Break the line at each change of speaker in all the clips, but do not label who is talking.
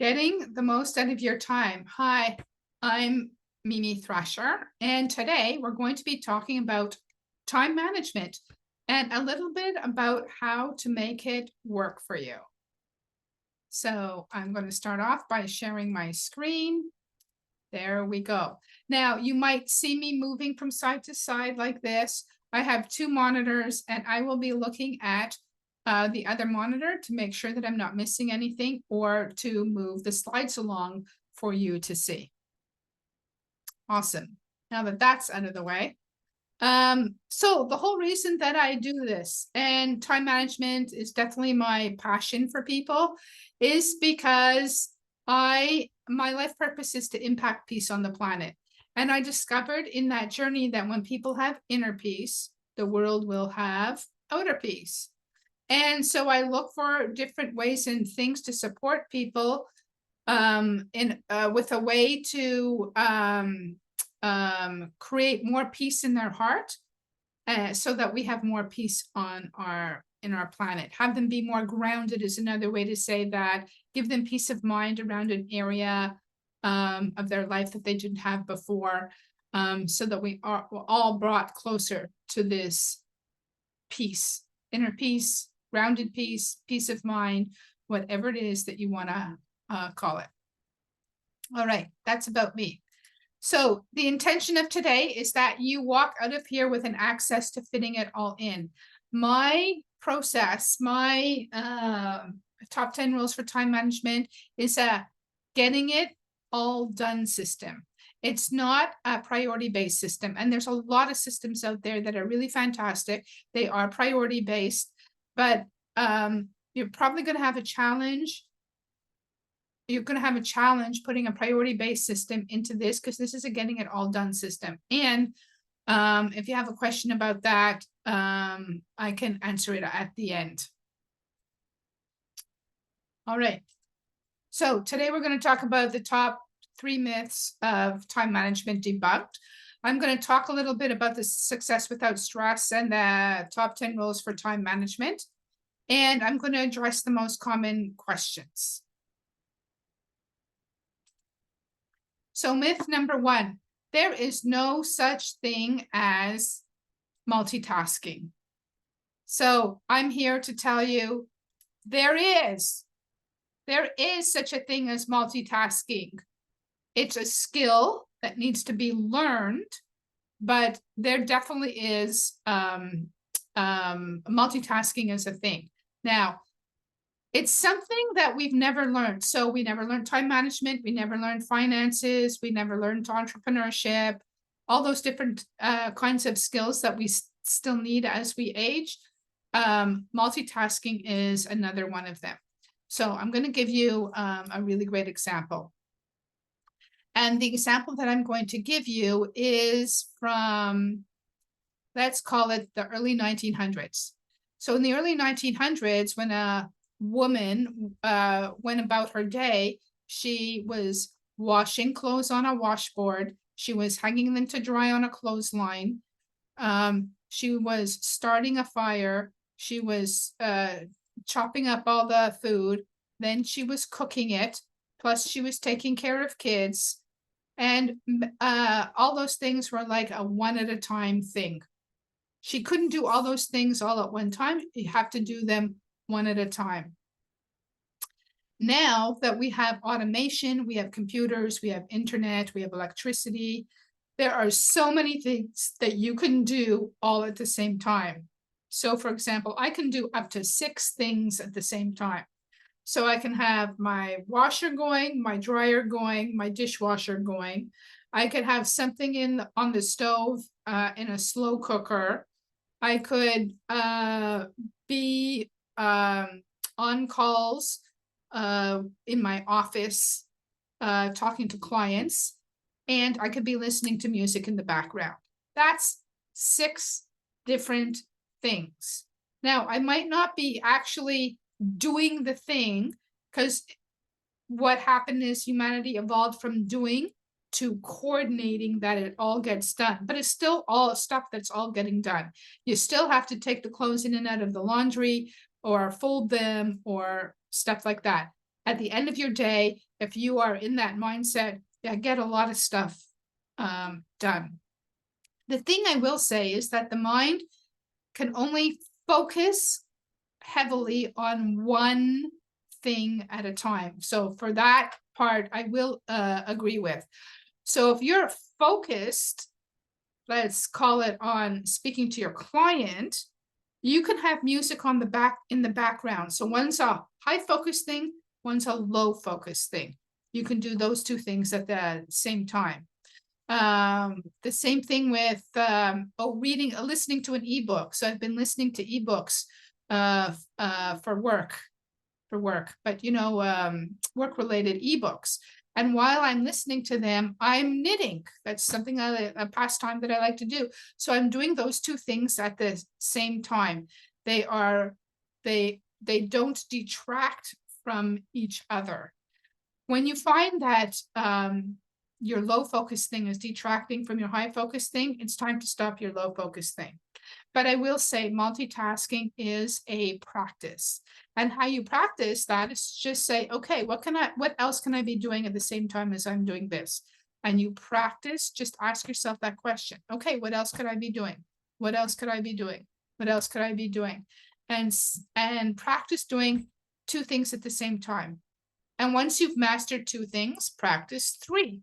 Getting the most out of your time. Hi, I'm Mimi Thrasher, and today we're going to be talking about time management and a little bit about how to make it work for you. So I'm going to start off by sharing my screen. There we go. Now you might see me moving from side to side like this. I have two monitors and I will be looking at the other monitor to make sure that I'm not missing anything or to move the slides along for you to see. Awesome. Now that that's out of the way. So the whole reason that I do this, and time management is definitely my passion for people, is because my life purpose is to impact peace on the planet. And I discovered in that journey that when people have inner peace, the world will have outer peace. And so I look for different ways and things to support people with a way to create more peace in their heart, so that we have more peace on in our planet. Have them be more grounded is another way to say that. Give them peace of mind around an area of their life that they didn't have before, so that we're all brought closer to this peace, inner peace, grounded peace, peace of mind, whatever it is that you want to call it. All right, that's about me. So the intention of today is that you walk out of here with an access to fitting it all in. My process, my top 10 rules for time management is a getting it all done system. It's not a priority-based system. And there's a lot of systems out there that are really fantastic. They are priority-based, but you're probably going to have a challenge. You're going to have a challenge putting a priority-based system into this, because this is a getting it all done system. And if you have a question about that, I can answer it at the end. All right. So today we're going to talk about the top 3 myths of time management debunked. I'm going to talk a little bit about the success without stress and the top 10 rules for time management. And I'm going to address the most common questions. So myth number 1, there is no such thing as multitasking. So I'm here to tell you there is such a thing as multitasking. It's a skill that needs to be learned, but there definitely is multitasking as a thing. Now, it's something that we've never learned. So we never learned time management. We never learned finances. We never learned entrepreneurship, all those different kinds of skills that we still need as we age. Multitasking is another one of them. So I'm going to give you a really great example. And the example that I'm going to give you is from, let's call it the early 1900s. So in the early 1900s, when a woman went about her day, she was washing clothes on a washboard. She was hanging them to dry on a clothesline. She was starting a fire. She was chopping up all the food. Then she was cooking it. Plus she was taking care of kids. And all those things were like a one at a time thing. She couldn't do all those things all at one time. You have to do them one at a time. Now that we have automation, we have computers, we have internet, we have electricity, there are so many things that you can do all at the same time. So for example, I can do up to 6 things at the same time. So I can have my washer going, my dryer going, my dishwasher going. I could have something on the stove in a slow cooker. I could be on calls in my office talking to clients, and I could be listening to music in the background. That's 6 different things. Now, I might not be actually doing the thing, because what happened is humanity evolved from doing to coordinating that it all gets done, but it's still all stuff that's all getting done. You still have to take the clothes in and out of the laundry or fold them or stuff like that. at the end of your day, if you are in that mindset, get a lot of stuff done. The thing I will say is that the mind can only focus heavily on one thing at a time. So for that part, I will agree with. So if you're focused, let's call it on speaking to your client, you can have music on in the background. So one's a high focus thing, one's a low focus thing. You can do those two things at the same time. The same thing with listening to an ebook. So I've been listening to ebooks for work, but work related ebooks. And while I'm listening to them, I'm knitting. That's something a pastime that I like to do. So I'm doing those two things at the same time. They don't detract from each other. When you find that your low focus thing is detracting from your high focus thing, it's time to stop your low focus thing. But I will say multitasking is a practice. And how you practice that is just say, okay, what else can I be doing at the same time as I'm doing this? And you practice, just ask yourself that question. Okay, what else could I be doing? What else could I be doing? What else could I be doing? And practice doing two things at the same time. And once you've mastered two things, practice three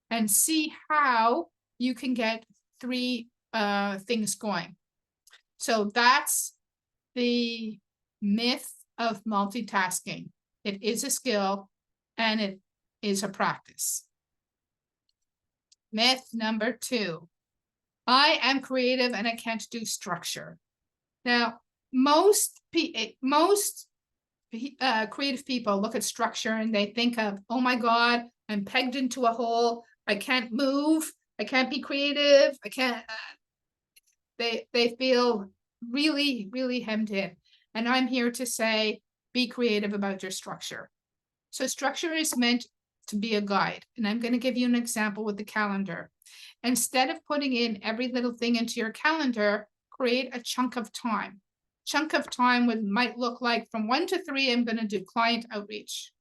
and see how you can get three things going. So that's the myth of multitasking. It is a skill and it is a practice. Myth number 2, I am creative and I can't do structure. Now, most creative people look at structure and they think of, oh my God, I'm pegged into a hole. I can't move. I can't be creative. I can't. They feel really, really hemmed in. And I'm here to say, be creative about your structure. So structure is meant to be a guide. And I'm going to give you an example with the calendar. Instead of putting in every little thing into your calendar, create a chunk of time. Chunk of time might look like from 1 to 3, I'm going to do client outreach.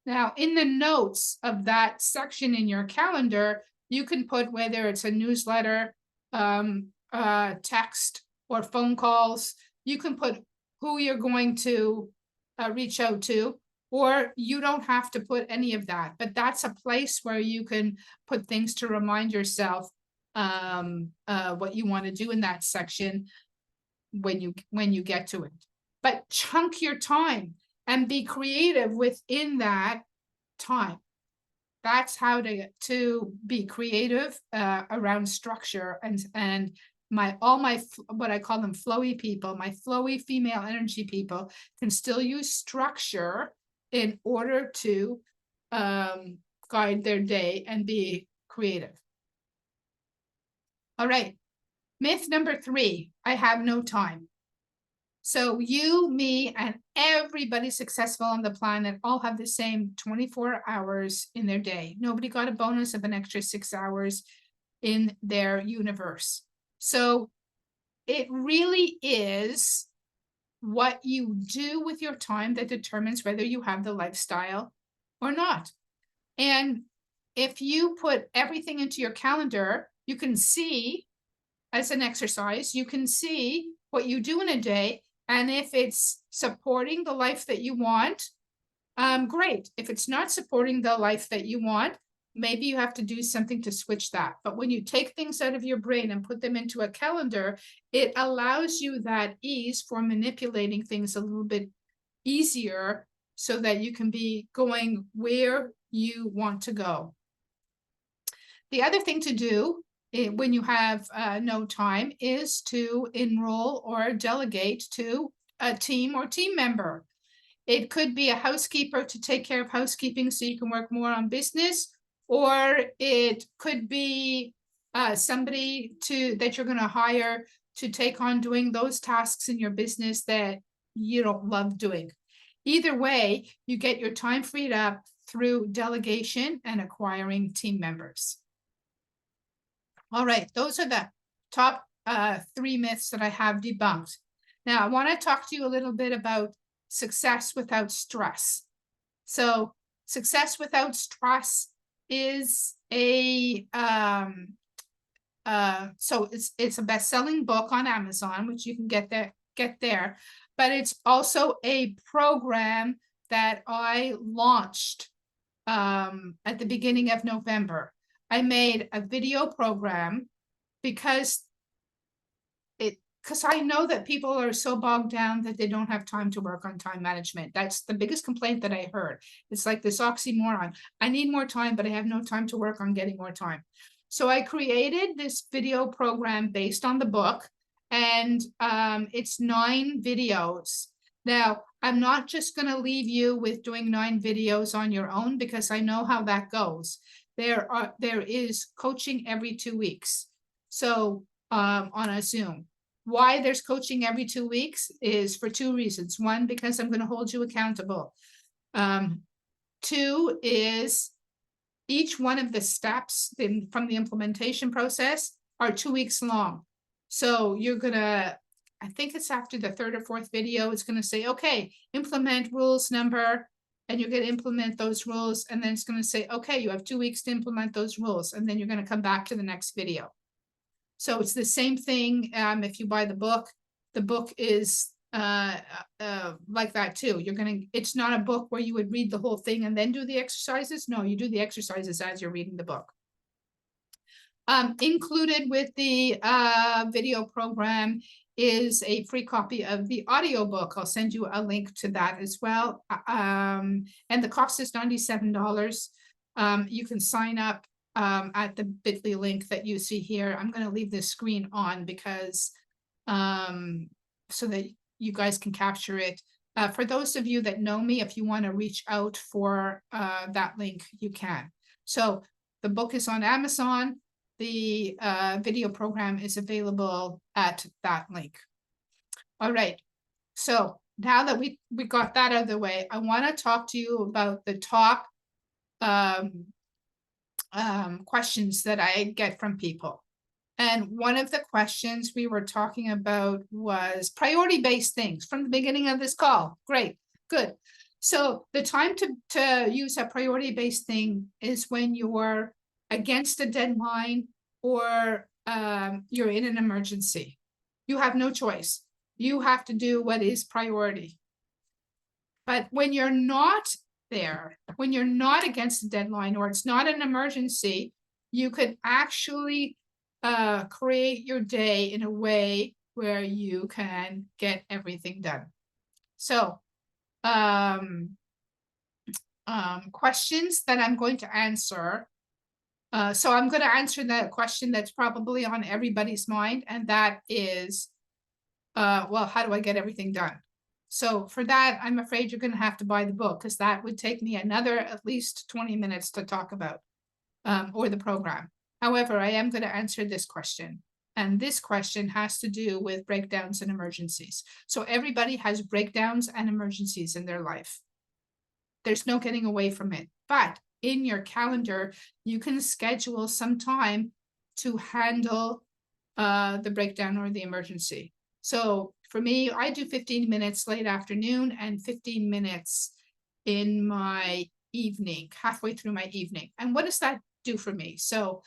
Now, in the notes of that section in your calendar, you can put whether it's a newsletter, text, or phone calls. You can put who you're going to reach out to, or you don't have to put any of that. But that's a place where you can put things to remind yourself what you want to do in that section when you get to it. But chunk your time and be creative within that time. That's how to be creative around structure. And what I call them flowy people, my flowy female energy people can still use structure in order to guide their day and be creative. All right. Myth number 3, I have no time. So you, me, and everybody successful on the planet all have the same 24 hours in their day. Nobody got a bonus of an extra 6 hours in their universe. So it really is what you do with your time that determines whether you have the lifestyle or not. And if you put everything into your calendar, you can see, as an exercise, you can see what you do in a day. And if it's supporting the life that you want, great. If it's not supporting the life that you want, maybe you have to do something to switch that. But when you take things out of your brain and put them into a calendar, it allows you that ease for manipulating things a little bit easier so that you can be going where you want to go. The other thing to do when you have no time is to enroll or delegate to a team or team member. It could be a housekeeper to take care of housekeeping so you can work more on business, or it could be somebody that you're going to hire to take on doing those tasks in your business that you don't love doing. Either way, you get your time freed up through delegation and acquiring team members. All right, those are the top 3 myths that I have debunked. Now, I want to talk to you a little bit about success without stress. So Success Without Stress is so it's a best-selling book on Amazon, which you can get there, but it's also a program that I launched at the beginning of November. I made a video program because I know that people are so bogged down that they don't have time to work on time management. That's the biggest complaint that I heard. It's like this oxymoron. I need more time, but I have no time to work on getting more time. So I created this video program based on the book, and it's 9 videos. Now, I'm not just going to leave you with doing 9 videos on your own, because I know how that goes. There is coaching every 2 weeks. So on a Zoom. Why there's coaching every 2 weeks is for 2 reasons. 1, because I'm going to hold you accountable. 2 is each one of the steps from the implementation process are 2 weeks long. So you're going to, I think it's after the 3rd or 4th video, it's going to say, okay, implement rules number, and you're going to implement those rules. And then it's going to say, okay, you have 2 weeks to implement those rules. And then you're going to come back to the next video. So it's the same thing if you buy the book is like that too. It's not a book where you would read the whole thing and then do the exercises. No, you do the exercises as you're reading the book. Included with the video program is a free copy of the audiobook. I'll send you a link to that as well. And the cost is $97. You can sign up at the bit.ly link that you see here. I'm going to leave this screen on because so that you guys can capture it. For those of you that know me, if you want to reach out for that link, you can. So the book is on Amazon. The video program is available at that link. All right. So now that we got that out of the way, I want to talk to you about the top questions that I get from people. And one of the questions we were talking about was priority-based things from the beginning of this call. Great, good. So the time to use a priority-based thing is when you're against a deadline or you're in an emergency. You have no choice. You have to do what is priority. But when you're not there, when you're not against a deadline or it's not an emergency, you could actually create your day in a way where you can get everything done. So questions that I'm going to answer. So I'm going to answer that question that's probably on everybody's mind, and that is, well, how do I get everything done? So for that, I'm afraid you're going to have to buy the book, because that would take me another at least 20 minutes to talk about, or the program. However, I am going to answer this question. And this question has to do with breakdowns and emergencies. So everybody has breakdowns and emergencies in their life. There's no getting away from it. But in your calendar, you can schedule some time to handle the breakdown or the emergency. So for me, I do 15 minutes late afternoon and 15 minutes in my evening, halfway through my evening. And what does that do for me? So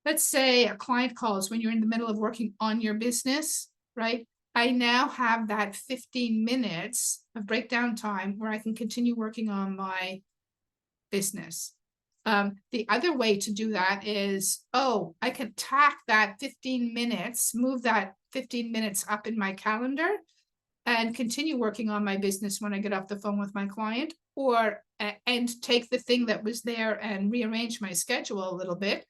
let's say a client calls when you're in the middle of working on your business, right? I now have that 15 minutes of breakdown time where I can continue working on my business. The other way to do that is, I can tack that 15 minutes, move that 15 minutes up in my calendar and continue working on my business when I get off the phone with my client, or and take the thing that was there and rearrange my schedule a little bit.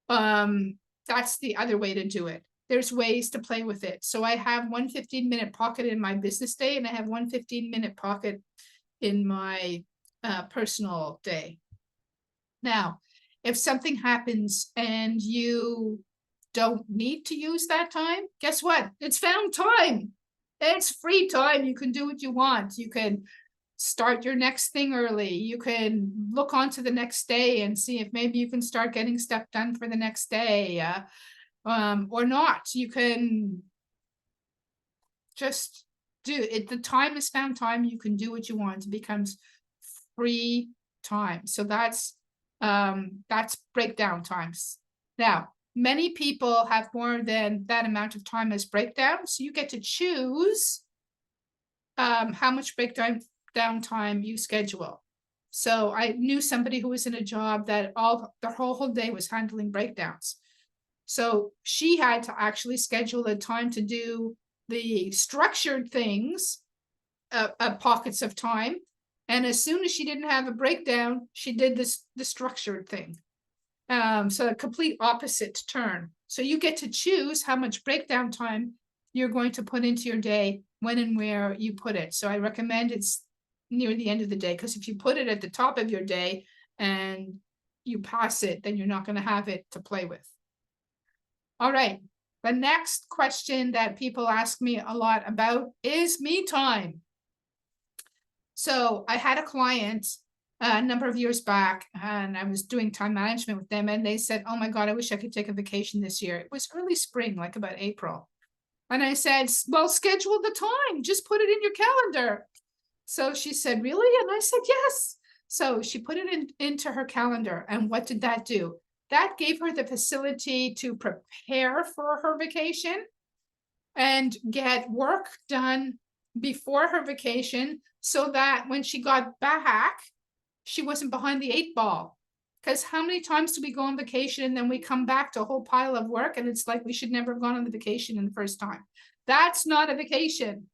That's the other way to do it. There's ways to play with it. So I have one 15-minute pocket in my business day, and I have one 15-minute pocket in my personal day. Now, if something happens and you don't need to use that time, guess what? It's found time. It's free time. You can do what you want. You can start your next thing early. You can look on to the next day and see if maybe you can start getting stuff done for the next day, or not. You can just do it. The time is found time. You can do what you want. It becomes free time. So that's breakdown times. Now, many people have more than that amount of time as breakdown, so you get to choose how much breakdown time you schedule. So I knew somebody who was in a job that the whole day was handling breakdowns. So she had to actually schedule a time to do the structured things, pockets of time. And as soon as she didn't have a breakdown, she did the structured thing. So a complete opposite turn. So you get to choose how much breakdown time you're going to put into your day, when and where you put it. So I recommend it's near the end of the day, because if you put it at the top of your day and you pass it, then you're not going to have it to play with. All right. The next question that people ask me a lot about is me time. So I had a client a number of years back, and I was doing time management with them, and they said, oh my God, I wish I could take a vacation this year. It was early spring, like about April. And I said, well, schedule the time, just put it in your calendar. So she said, really? And I said, yes. So she put it into her calendar. And what did that do? That gave her the facility to prepare for her vacation and get work done before her vacation, so that when she got back, she wasn't behind the 8 ball. Because how many times do we go on vacation and then we come back to a whole pile of work, and it's like we should never have gone on the vacation in the first time? That's not a vacation.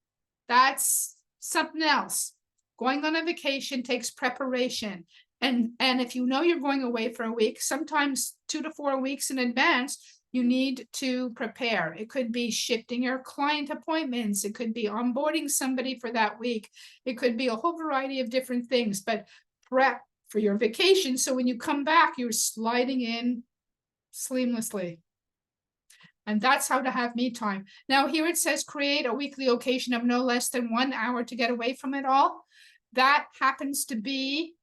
That's something else. Going on a vacation takes preparation. And if you know you're going away for a week, sometimes 2 to 4 weeks in advance, you need to prepare. It could be shifting your client appointments. It could be onboarding somebody for that week. It could be a whole variety of different things, but prep for your vacation, so when you come back, you're sliding in seamlessly. And that's how to have me time. Now here it says create a weekly occasion of no less than 1 hour to get away from it all. That happens to be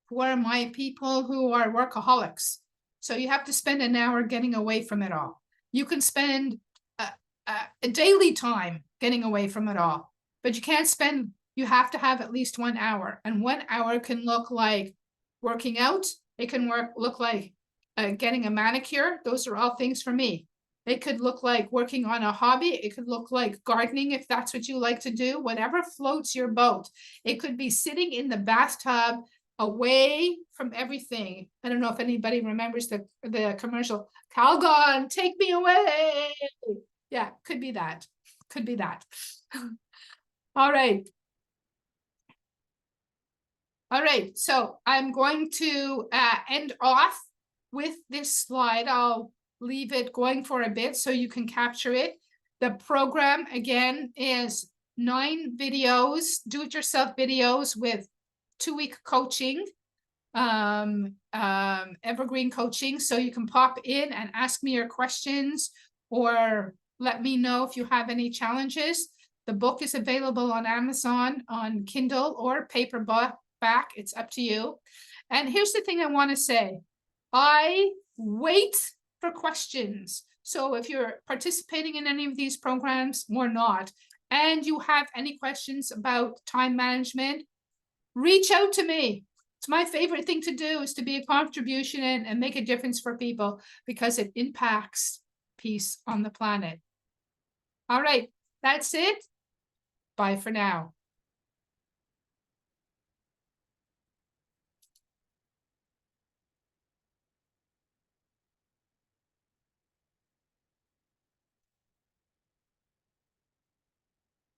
for my people who are workaholics. So you have to spend an hour getting away from it all. You can spend a daily time getting away from it all, but you can't spend, you have to have at least 1 hour. And 1 hour can look like working out. It can look like getting a manicure. Those are all things for me. It could look like working on a hobby. It could look like gardening, if that's what you like to do, whatever floats your boat. It could be sitting in the bathtub away from everything. I don't know if anybody remembers the commercial, Calgon, take me away. Yeah, could be that. Could be that. All right. All right, so I'm going to end off with this slide. I'll leave it going for a bit so you can capture it. The program, again, is 9 videos, do-it-yourself videos with 2-week coaching, evergreen coaching. So you can pop in and ask me your questions, or let me know if you have any challenges. The book is available on Amazon, on Kindle or paperback. It's up to you. And here's the thing I want to say. I wait for questions. So if you're participating in any of these programs or not, and you have any questions about time management, reach out to me. It's my favorite thing to do, is to be a contribution and make a difference for people, because it impacts peace on the planet. All right, that's it. Bye for now.